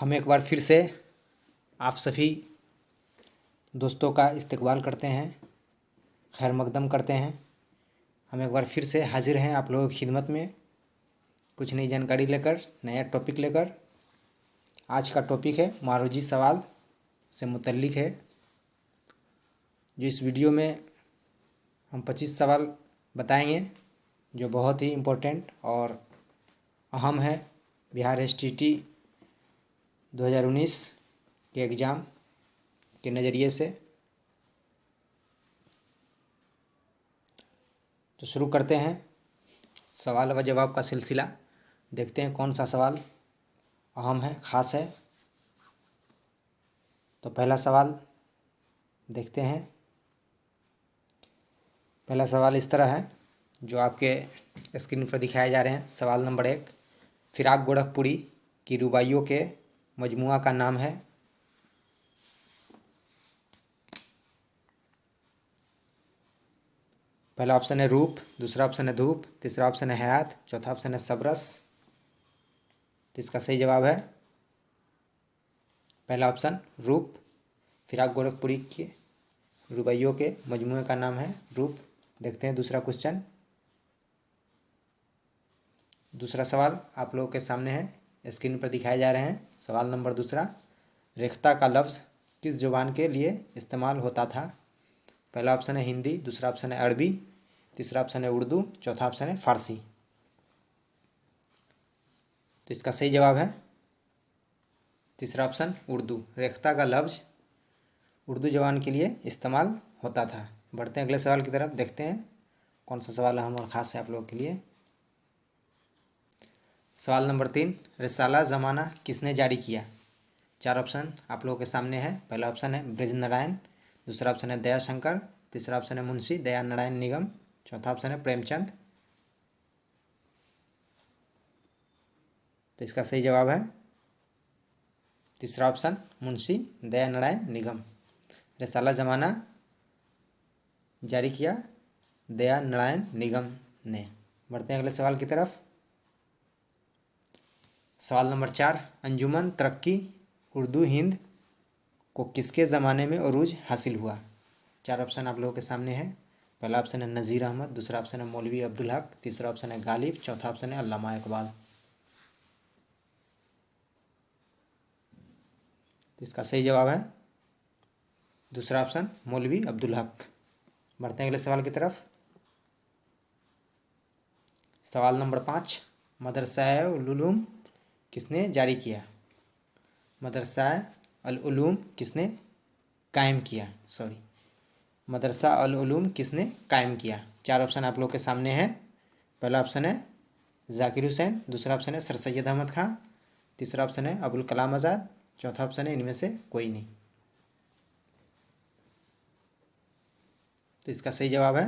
हम एक बार फिर से आप सभी दोस्तों का इस्तकबाल करते हैं, खैर मकदम करते हैं। हम एक बार फिर से हाजिर हैं आप लोगों की खिदमत में कुछ नई जानकारी लेकर, नया टॉपिक लेकर। आज का टॉपिक है मारूजी सवाल से मुतल्लिक है, जो इस वीडियो में हम 25 सवाल बताएंगे जो बहुत ही इम्पोर्टेंट और अहम है बिहार एसटीटी 2019 के एग्ज़ाम के नज़रिए से। तो शुरू करते हैं सवाल व जवाब का सिलसिला। देखते हैं कौन सा सवाल अहम है, ख़ास है। तो पहला सवाल देखते हैं। पहला सवाल इस तरह है जो आपके स्क्रीन पर दिखाए जा रहे हैं। सवाल नंबर 1, फिराक गोरखपुरी की रुबाइयों के मजमुआ का नाम है। पहला ऑप्शन है रूप, दूसरा ऑप्शन है धूप, तीसरा ऑप्शन है हयात, चौथा ऑप्शन है सबरस। तो इसका सही जवाब है पहला ऑप्शन रूप। फिराक गोरखपुरी के रुबाइयों के मजमुए का नाम है रूप। देखते हैं दूसरा क्वेश्चन। दूसरा सवाल आप लोगों के सामने है, स्क्रीन पर दिखाए जा रहे हैं। सवाल नंबर दूसरा, रेख्ता का लफ्ज़ किस ज़ुबान के लिए इस्तेमाल होता था? पहला ऑप्शन है हिंदी, दूसरा ऑप्शन है अरबी, तीसरा ऑप्शन है उर्दू, चौथा ऑप्शन है फ़ारसी। तो इसका सही जवाब है तीसरा ऑप्शन उर्दू। रेख्ता का लफ्ज़ उर्दू ज़ुबान के लिए इस्तेमाल होता था। बढ़ते हैं अगले सवाल की तरफ, देखते हैं कौन सा सवाल अहम और ख़ास है आप लोगों के लिए। सवाल नंबर 3, रिसाला ज़माना किसने जारी किया? 4 ऑप्शन आप लोगों के सामने है। पहला ऑप्शन है ब्रजनारायण, दूसरा ऑप्शन है दयाशंकर, तीसरा ऑप्शन है मुंशी दयानारायण निगम, चौथा ऑप्शन है प्रेमचंद। तो इसका सही जवाब है तीसरा ऑप्शन मुंशी दयानारायण निगम। रिसाला ज़माना जारी किया दयानारायण निगम ने। बढ़ते हैं अगले सवाल की तरफ। सवाल नंबर 4, अंजुमन तरक्की उर्दू हिंद को किसके ज़माने में उरूज हासिल हुआ? 4 ऑप्शन आप लोगों के सामने है। पहला ऑप्शन है नज़ीर अहमद, दूसरा ऑप्शन है मौलवी अब्दुल हक, तीसरा ऑप्शन है गालिब, चौथा ऑप्शन है अल्लामा इकबाल। तो इसका सही जवाब है दूसरा ऑप्शन मौलवी अब्दुल हक। बढ़ते हैं अगले सवाल की तरफ। सवाल नंबर 5, मदरसा-ए उलूम किसने जारी किया? मदरसा-ए-उलूम किसने कायम किया? मदरसा-उलूम किसने कायम किया? 4 ऑप्शन आप लोग के सामने है। पहला ऑप्शन है जाकिर हुसैन, दूसरा ऑप्शन है सर सैयद अहमद खां, तीसरा ऑप्शन है अबुल कलाम आज़ाद, चौथा ऑप्शन है इनमें से कोई नहीं। तो इसका सही जवाब है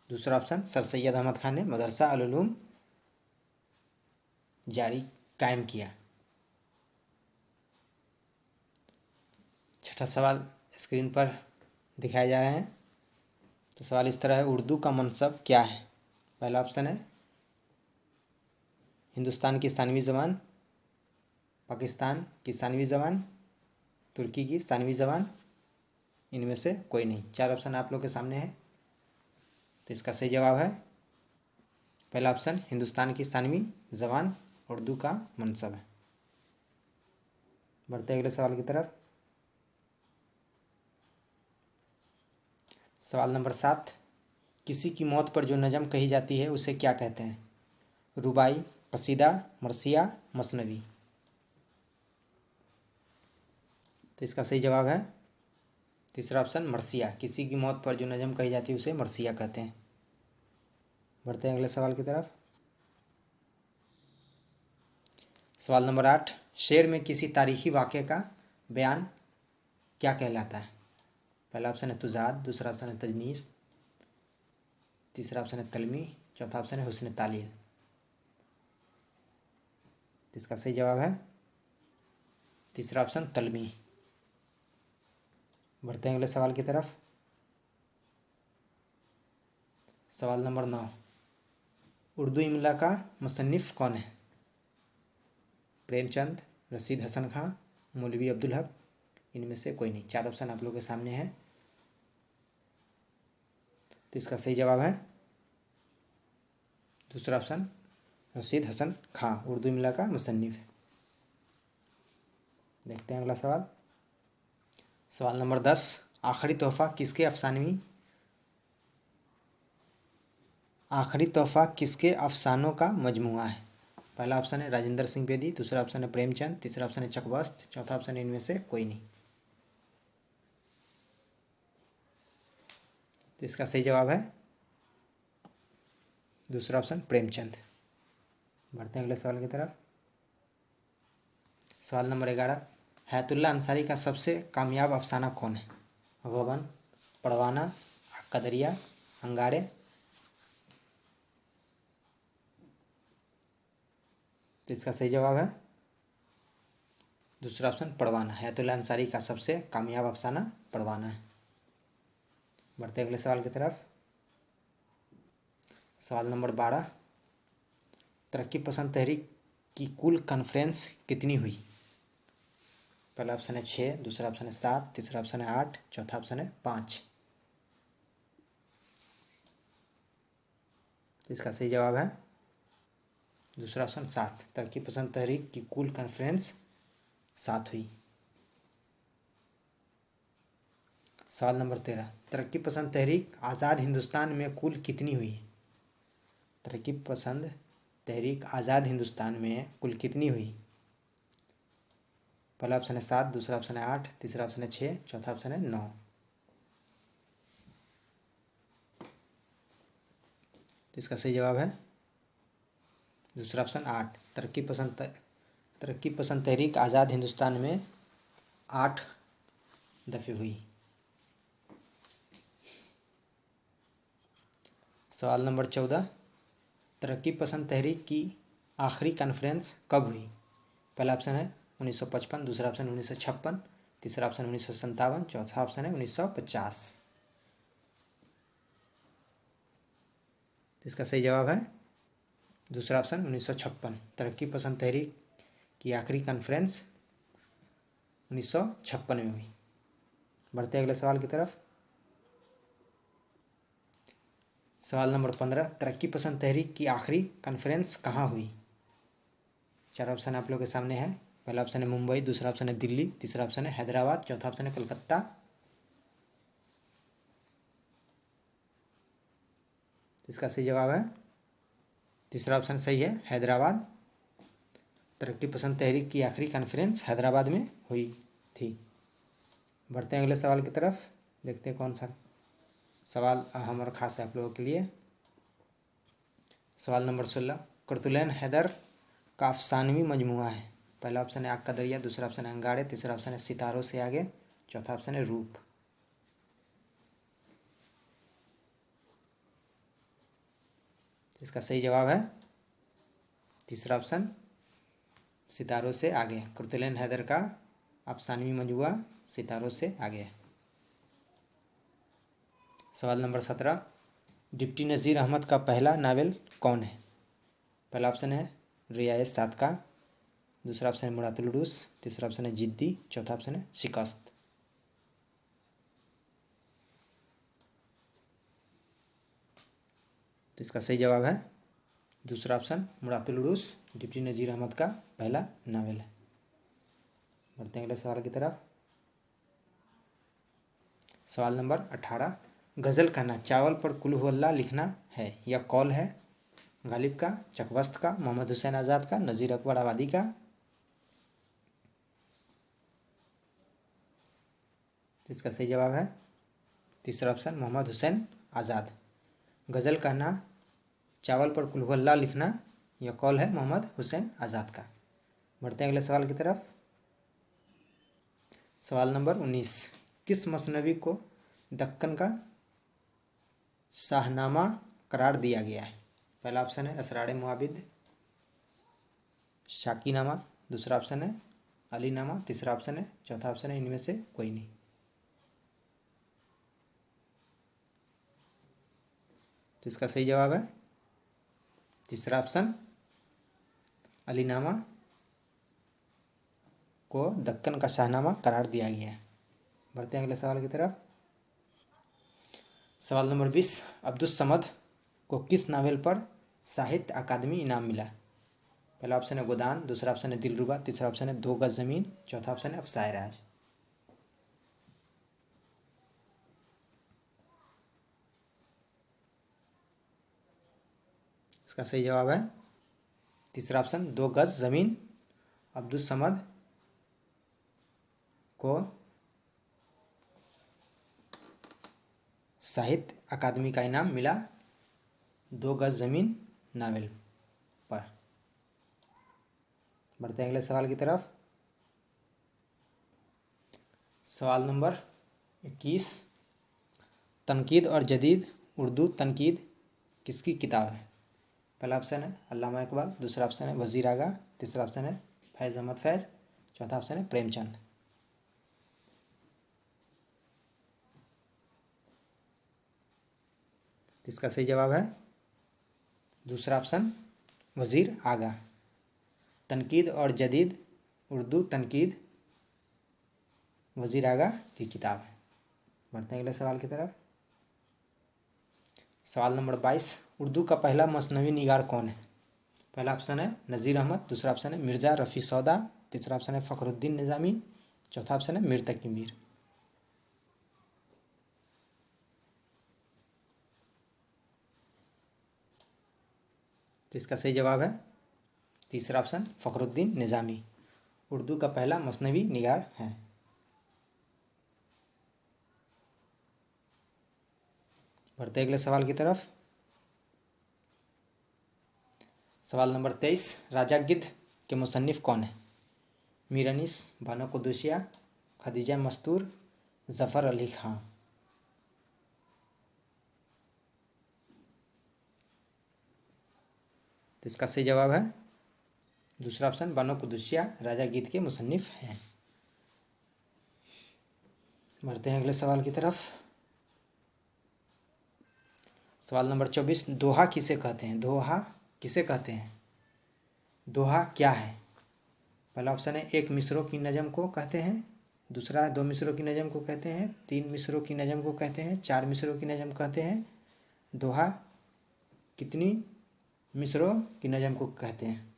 दूसरा ऑप्शन सर सैयद अहमद खान ने मदरसा-उलूम जारी कायम किया। छठा सवाल स्क्रीन पर दिखाए जा रहे हैं। तो सवाल इस तरह है, उर्दू का मनसब क्या है? पहला ऑप्शन है हिंदुस्तान की स्थानवी ज़बान, पाकिस्तान की स्थानवी ज़बान, तुर्की की स्थानवी ज़बान, इनमें से कोई नहीं। 4 ऑप्शन आप लोग के सामने है। तो इसका सही जवाब है पहला ऑप्शन हिंदुस्तान की स्थानवी ज़बान उर्दू का मनसब है। बढ़ते अगले सवाल की तरफ। सवाल नंबर 7, किसी की मौत पर जो नज़म कही जाती है उसे क्या कहते हैं? रुबाई, कसीदा, मरसिया, मसनवी। तो इसका सही जवाब है तीसरा ऑप्शन मरसिया। किसी की मौत पर जो नज़म कही जाती है उसे मरसिया कहते हैं। बढ़ते हैं अगले सवाल की तरफ। सवाल नंबर 8, शेर में किसी तारीखी वाक़े का बयान क्या कहलाता है? पहला ऑप्शन है तुज़ाद, दूसरा ऑप्शन है तजनीस, तीसरा ऑप्शन है तलमी, चौथा ऑप्शन है हुस्न तालील। इसका सही जवाब है तीसरा ऑप्शन तलमी। बढ़ते हैं अगले सवाल की तरफ। सवाल नंबर 9, उर्दू इमला का मुसन्निफ़ कौन है? प्रेमचंद, रशीद हसन खां, मौलवी अब्दुल हक, इनमें से कोई नहीं। 4 ऑप्शन आप लोगों के सामने है। तो इसका सही जवाब है दूसरा ऑप्शन, रशीद हसन खां, उर्दू मिला का मुसन्निफ है। देखते हैं अगला सवाल। सवाल नंबर 10, आखिरी तोहफा किसके अफसानों का मजमुआ है? पहला ऑप्शन है राजेंद्र सिंह बेदी, दूसरा ऑप्शन है प्रेमचंद, तीसरा ऑप्शन है चकबस्त, चौथा ऑप्शन है इनमें से कोई नहीं। तो इसका सही जवाब है दूसरा ऑप्शन, प्रेमचंद। बढ़ते हैं अगले सवाल की तरफ। सवाल नंबर 11, हयातुल्लाह अंसारी का सबसे कामयाब अफसाना कौन है? गबन, परवाना, कदरिया, अंगारे। तो इसका सही जवाब है दूसरा ऑप्शन, परवाना। हयातुल्लाह अंसारी का सबसे कामयाब अफसाना परवाना है। बढ़ते अगले सवाल की तरफ। सवाल नंबर 12, तरक्की पसंद तहरीक की कुल कॉन्फ्रेंस कितनी हुई? पहला ऑप्शन है 6, दूसरा ऑप्शन है 7, तीसरा ऑप्शन है 8, चौथा ऑप्शन है 5। तो इसका सही जवाब है दूसरा ऑप्शन, 7। तरक्की पसंद तहरीक की कुल कॉन्फ्रेंस 7 हुई। सवाल नंबर 13, तरक्की पसंद तहरीक आज़ाद हिंदुस्तान में कुल कितनी हुई? तरक्की पसंद तहरीक आज़ाद हिंदुस्तान में कुल कितनी हुई? पहला ऑप्शन है 7, दूसरा ऑप्शन है 8, तीसरा ऑप्शन है 6, चौथा ऑप्शन है 9। तो इसका सही जवाब है दूसरा ऑप्शन, 8। तरक्की पसंद तहरीक आज़ाद हिंदुस्तान में 8 दफ़े हुई। सवाल नंबर 14, तरक्की पसंद तहरीक की आखिरी कॉन्फ्रेंस कब हुई? पहला ऑप्शन है 1955, दूसरा ऑप्शन 1956, तीसरा ऑप्शन 1957, चौथा ऑप्शन है 1950। तो इसका सही जवाब है दूसरा ऑप्शन, 1956। तरक्की पसंद तहरीक की आखिरी कॉन्फ्रेंस 1956 में हुई। बढ़ते अगले सवाल की तरफ। सवाल नंबर 15, तरक्की पसंद तहरीक की आखिरी कॉन्फ्रेंस कहाँ हुई? 4 ऑप्शन आप लोग के सामने है। पहला ऑप्शन है मुंबई, दूसरा ऑप्शन है दिल्ली, तीसरा ऑप्शन है हैदराबाद, चौथा ऑप्शन है कलकत्ता। इसका सही जवाब है तीसरा ऑप्शन सही है, हैदराबाद। तरक्की पसंद तहरीक की आखिरी कॉन्फ्रेंस हैदराबाद में हुई थी। बढ़ते हैं अगले सवाल की तरफ। देखते हैं कौन सा सवाल अहम और ख़ास है आप लोगों के लिए। सवाल नंबर 16, कुतुलैन हैदर का अफसानवी मजमुआ है? पहला ऑप्शन है आग का दरिया, दूसरा ऑप्शन है अंगारे, तीसरा ऑप्शन है सितारों से आगे, चौथा ऑप्शन है रूप। इसका सही जवाब है तीसरा ऑप्शन, सितारों से आगे। कुतुलैन हैदर का अफसानवी मजमुआ सितारों से आगे। सवाल नंबर 17, डिप्टी नज़ीर अहमद का पहला नावल कौन है? पहला ऑप्शन है रियाए सादका, दूसरा ऑप्शन है मुरातुल उरूस, तीसरा ऑप्शन है जिद्दी, चौथा ऑप्शन है शिकस्त। तो इसका सही जवाब है दूसरा ऑप्शन, मुरातुल उरूस डिप्टी नज़ीर अहमद का पहला नावल है। बढ़ते हैं अगले सवाल की तरफ। सवाल नंबर 18, गज़ल का ना चावल पर कुल हु अल्लाह लिखना है, यह कौल है गालिब का, चकवस्त का, मोहम्मद हुसैन आज़ाद का, नज़ीर अकबर आबादी का? इसका सही जवाब है तीसरा ऑप्शन, मोहम्मद हुसैन आज़ाद। गज़ल का ना चावल पर कुल हु अल्लाह लिखना, यह कौल है मोहम्मद हुसैन आज़ाद का। बढ़ते हैं अगले सवाल की तरफ। सवाल नंबर 19, किस मसनवी को दक्कन का शाहनामा करार दिया गया है? पहला ऑप्शन है असरार मुआबिद, शाकीनामा, दूसरा ऑप्शन है अलीनामा, तीसरा ऑप्शन है, चौथा ऑप्शन है इनमें से कोई नहीं। तो इसका सही जवाब है तीसरा ऑप्शन, अलीनामा। को दक्कन का शाहनामा करार दिया गया है। बढ़ते हैं अगले सवाल की तरफ। सवाल नंबर 20, अब्दुस समद को किस नावल पर साहित्य अकादमी इनाम मिला? पहला ऑप्शन है गोदान, दूसरा ऑप्शन है दिलरुबा, तीसरा ऑप्शन है दो गज जमीन, चौथा ऑप्शन है अफसाए राज। इसका सही जवाब है तीसरा ऑप्शन, दो गज जमीन। अब्दुस समद को साहित्य अकादमी का इनाम मिला दो गज जमीन नावल पर। बढ़ते हैं अगले सवाल की तरफ। सवाल नंबर 21, तनकीद और जदीद उर्दू तनकीद किसकी किताब है? पहला ऑप्शन है अल्लामा इकबाल, दूसरा ऑप्शन है वजीर आगा, तीसरा ऑप्शन है फैज़ अहमद फैज़, चौथा ऑप्शन है प्रेमचंद। इसका सही जवाब है दूसरा ऑप्शन वजीर आगा। तनकीद और जदीद उर्दू तनकीद वजीर आगा की किताब है। बढ़ते हैं अगले सवाल की तरफ। सवाल नंबर 22, उर्दू का पहला मसनवी निगार कौन है? पहला ऑप्शन है नज़ीर अहमद, दूसरा ऑप्शन है मिर्ज़ा रफ़ी सौदा, तीसरा ऑप्शन है फ़खरुद्दीन निज़ामी, चौथा ऑप्शन है मीर तकी मीर। तो इसका सही जवाब है तीसरा ऑप्शन फ़खरुद्दीन निज़ामी उर्दू का पहला मसनवी निगार है। बढ़ते अगले सवाल की तरफ। सवाल नंबर 23, राजा गिद्ध के मुसन्निफ़ कौन है? मीर अनीस, बानो कुद्दुसिया, खदीजा मस्तूर, ज़फ़र अली खां। तो इसका सही जवाब है दूसरा ऑप्शन, बानो कुद्दुसिया राजा गिद्ध के मुसन्निफ़ हैं। बढ़ते हैं अगले सवाल की तरफ। सवाल नंबर 24, दोहा किसे कहते हैं? दोहा किसे कहते हैं? दोहा क्या है? पहला ऑप्शन है एक मिसरों की नज़म को कहते हैं, दूसरा दो मिसरों की नज़म को कहते हैं, तीन मिसरों की नज़म को कहते हैं, चार मिसरों की नज़म कहते हैं। दोहा कितनी मिसरों की नज़म को कहते हैं?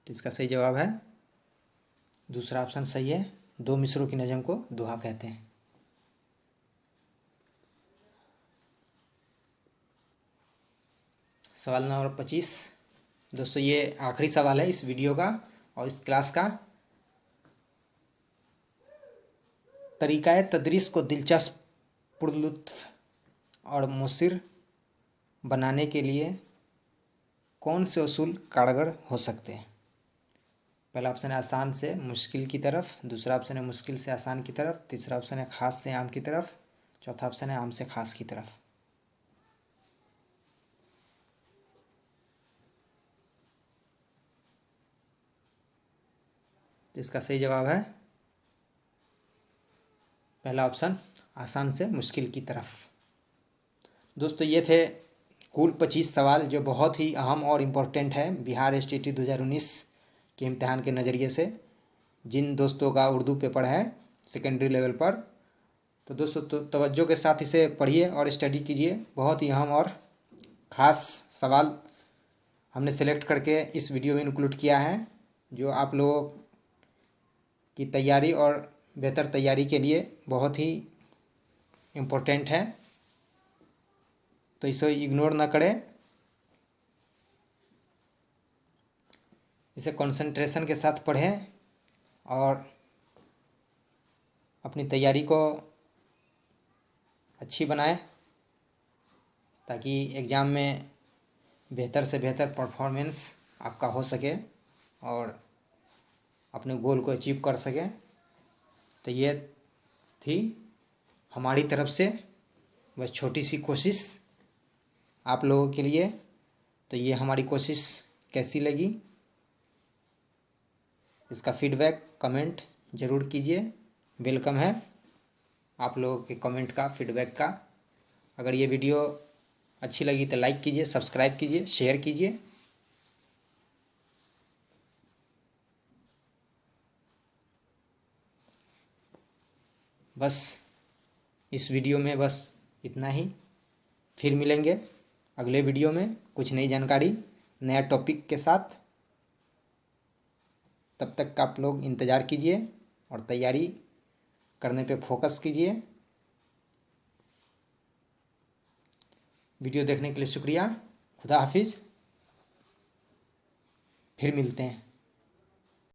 तो इसका सही जवाब है दूसरा ऑप्शन सही है, दो मिसरों की नज़म को दोहा कहते हैं। सवाल नंबर 25, दोस्तों ये आखिरी सवाल है इस वीडियो का और इस क्लास का। तरीक़ाए तदरीस को दिलचस्प, पुरलुत्फ़ और मुसिर बनाने के लिए कौन से उसूल कारगर हो सकते हैं? पहला ऑप्शन है आसान से मुश्किल की तरफ, दूसरा ऑप्शन है मुश्किल से आसान की तरफ, तीसरा ऑप्शन है ख़ास से आम की तरफ, चौथा ऑप्शन है आम से ख़ास की तरफ। तो इसका सही जवाब है पहला ऑप्शन, आसान से मुश्किल की तरफ। दोस्तों ये थे कुल 25 सवाल जो बहुत ही अहम और इम्पोर्टेंट है बिहार STT 2019 के इम्तिहान के नज़रिए से। जिन दोस्तों का उर्दू पेपर है सेकेंडरी लेवल पर, तो दोस्तों तवज्जो के साथ इसे पढ़िए और स्टडी कीजिए। बहुत ही अहम और ख़ास सवाल हमने सेलेक्ट करके इस वीडियो में इंक्लूड किया है, जो आप लोगों की तैयारी और बेहतर तैयारी के लिए बहुत ही इम्पोर्टेंट है। तो इसे इग्नोर ना करें, इसे कंसंट्रेशन के साथ पढ़ें और अपनी तैयारी को अच्छी बनाएं ताकि एग्ज़ाम में बेहतर से बेहतर परफॉर्मेंस आपका हो सके और अपने गोल को अचीव कर सकें। तो ये थी हमारी तरफ से बस छोटी सी कोशिश आप लोगों के लिए। तो ये हमारी कोशिश कैसी लगी, इसका फीडबैक कमेंट ज़रूर कीजिए। वेलकम है आप लोगों के कमेंट का, फीडबैक का। अगर ये वीडियो अच्छी लगी तो लाइक कीजिए, सब्सक्राइब कीजिए, शेयर कीजिए। बस इस वीडियो में बस इतना ही। फिर मिलेंगे अगले वीडियो में कुछ नई जानकारी, नया टॉपिक के साथ। तब तक का आप लोग इंतज़ार कीजिए और तैयारी करने पे फोकस कीजिए। वीडियो देखने के लिए शुक्रिया। खुदा हाफिज़। फिर मिलते हैं।